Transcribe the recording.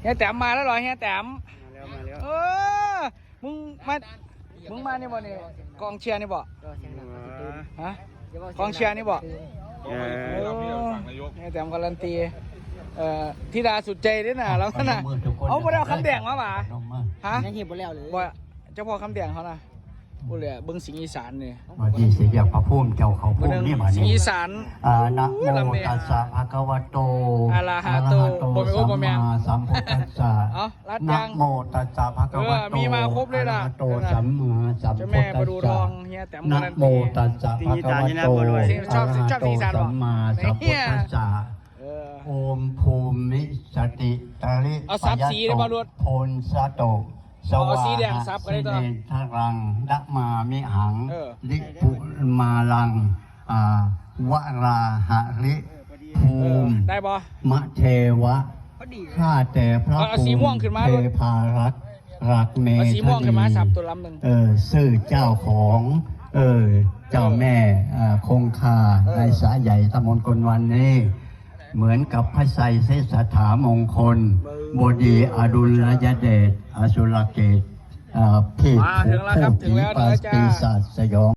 ฮียแต้มมาแล้วเหรอเฮียแต้มมาแล้วเออมึงมานี่บ่เนี่ยกองเชียร์นี่บ่ฮะกองเชียร์นี่บ่เฮียแต้มการันตีธิดาสุดใจด้วยนะแล้วนะเอาบ่ได้เอาคำแดงมาป่ะฮะ ยังเห็นบ่แล้วเลย บ่เจ้าพ่อคำแดงเขานะบ่เลยเบิ่งสิงห์อีสานนี่ วันที่เสียพระพุ่มเจ้าเขาพุ่มนี่มา สิงห์ นี่ อีสาน นะโมตัสสะภะคะวะโต อะระหะโต สัมมาสัมพุทธัสสะ เอารัด นะ ยัง โมตัสสะภะคะวะโต มีมาครบเลยล่ะ อะระหะโตสัมมาสัม เจ้า พุ แม่ ท ป ธั ระ ส ดูท สะ องเฮียแต้ม นะ การัน โม ตี ตัสสะภะคะวะโต ชอบ อะระหะ ชอบ โต สีสัน สัมมาสัมพุทธัสสะโอมภูมิสติตาลิ เอาซับสีได้ป่ะรวด โพนสะโตส เอา วา สีแดงซับก็ได้ สิ ตัว เนทรังดะมามิหัง ลิปุมาลังวราหะริภูมิ ได้ป่ะ มะเทวะข้าแต่พระ เอาสีม่วงขึ้นมา เทพารักษ์รักเม เอาสีม่วงขึ้นมา ธนี สับตัวลำหนึ่ง ซื่อเจ้าของเจ้าแม่คงคาในสาใหญ่ตำบลกลวันนี้ เหมือนกับพระไสยเสสถามงคลบดีอดุลยเดชอสุรเกตพี่ มาถึงแล้วครับถึงแล้ว ปี นะจ๊ะ ศาจสยอง